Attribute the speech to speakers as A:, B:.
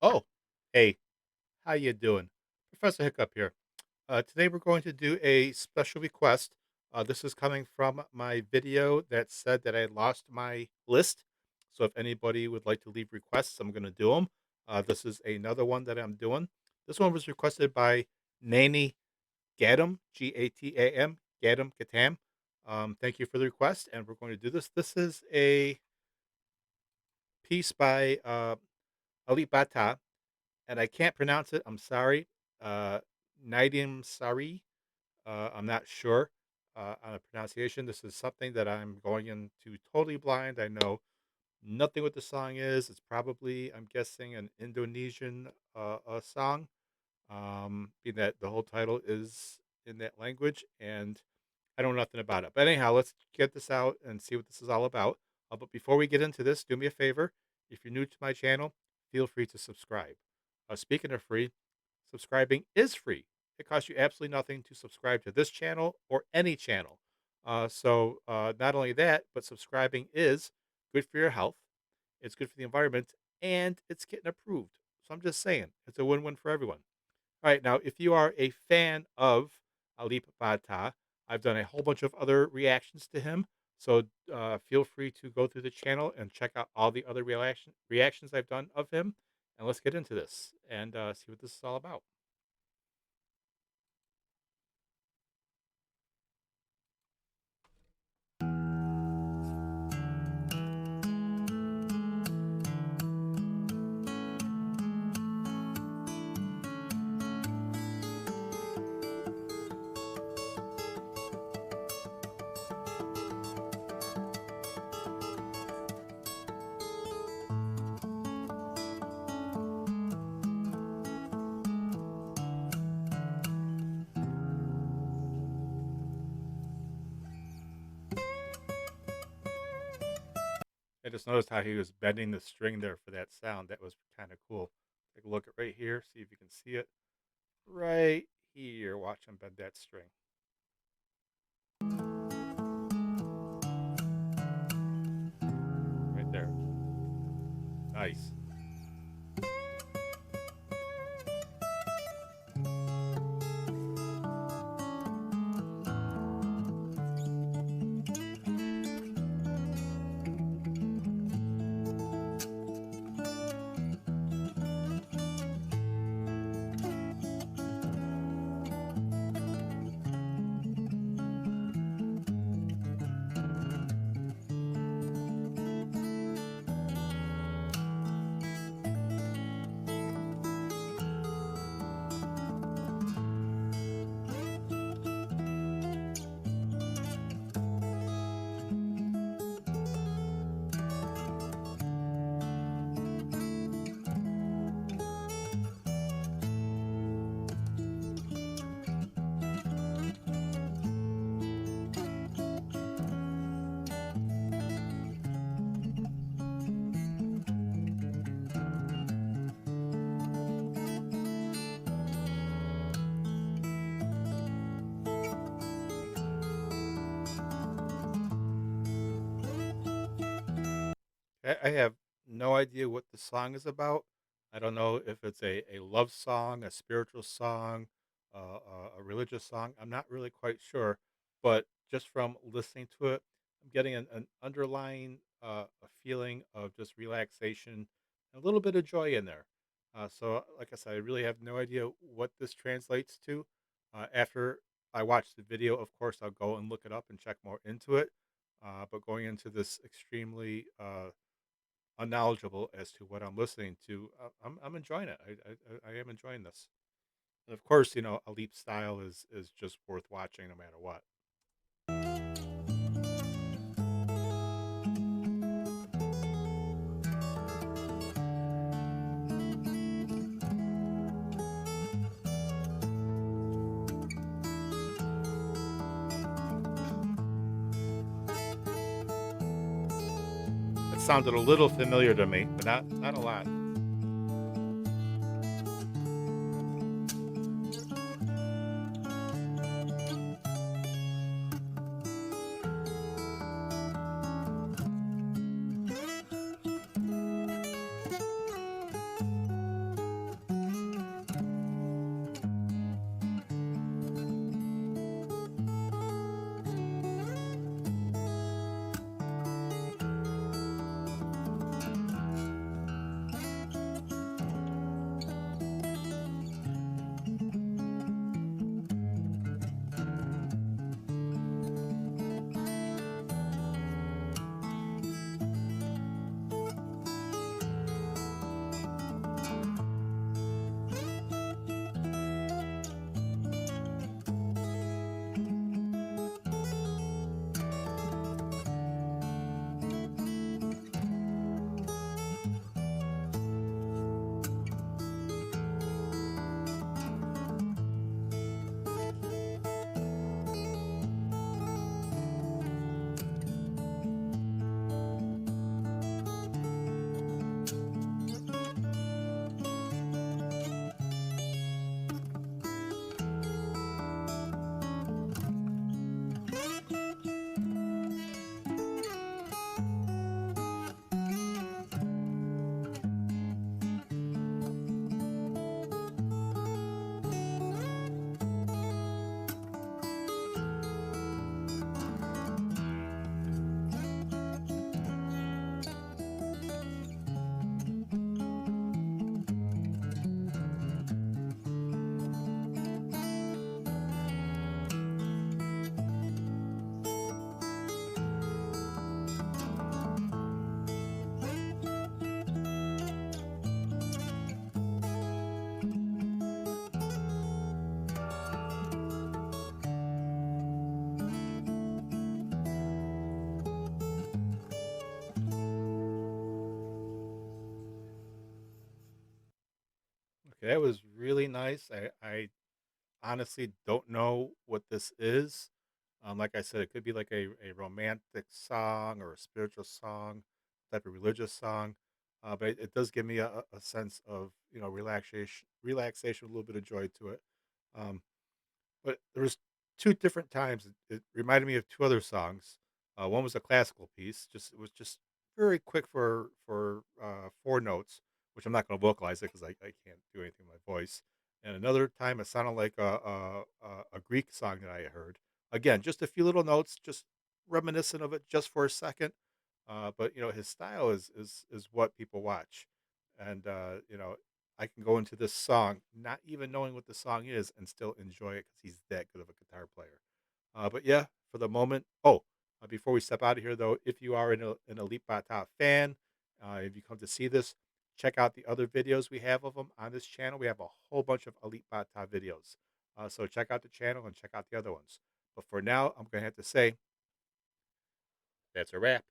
A: Oh, hey, how you doing? Professor Hiccup here. Today we're going to do a special request. This is coming from my video that said that I lost my list. So if anybody would like to leave requests, I'm going to do them. This is another one that I'm doing. This one was requested by Nanny Gadam, Gatam, Gadam Gatam. Thank you for the request, and we're going to do this. This is a piece by Alip, and I can't pronounce it. I'm sorry. Uh, Nyidam Sari. I'm not sure on the pronunciation. This is something that I'm going into totally blind. I know nothing what the song is. It's probably, I'm guessing, an Indonesian song. Being that the whole title is in that language, and I know nothing about it. But anyhow, let's get this out and see what this is all about. But before we get into this, do me a favor. If you're new to my channel, feel free to subscribe. Speaking of free, subscribing is free. It costs you absolutely nothing to subscribe to this channel or any channel. Not only that, but subscribing is good for your health. It's good for the environment, and it's getting approved. So I'm just saying, it's a win-win for everyone. All right, now if you are a fan of Alip Bata, I've done a whole bunch of other reactions to him. So feel free to go through the channel and check out all the other reactions I've done of him. And let's get into this and see what this is all about. I just noticed how he was bending the string there for that sound. That was kind of cool. Take a look at right here, see if you can see it. Right here. Watch him bend that string. Right there. Nice. I have no idea what the song is about. I don't know if it's a love song, a spiritual song, a religious song. I'm not really quite sure, but just from listening to it, I'm getting an underlying a feeling of just relaxation, a little bit of joy in there. Like I said, I really have no idea what this translates to. After I watch the video, of course, I'll go and look it up and check more into it. But going into this extremely unknowledgeable as to what I'm listening to, I'm enjoying it. I am enjoying this. And of course, a leap style is just worth watching no matter what. It sounded a little familiar to me, but not a lot. Okay, that was really nice. I honestly don't know what this is. Like I said, it could be like a romantic song or a spiritual song, type of religious song. But it does give me a sense of relaxation, a little bit of joy to it. Um, but there was 2 different times it reminded me of 2 other songs. One was a classical piece, just it was just very quick for 4 notes, which I'm not gonna vocalize it 'cause I can't do anything with my voice. And another time, it sounded like a Greek song that I heard. Again, just a few little notes, just reminiscent of it just for a second. But, his style is what people watch. And, I can go into this song not even knowing what the song is and still enjoy it because he's that good of a guitar player. But yeah, for the moment. Before we step out of here, though, if you are an Elite Bata fan, if you come to see this, check out the other videos we have of them on this channel. We have a whole bunch of Elite Bata videos. So check out the channel and check out the other ones. But for now, I'm going to have to say that's a wrap.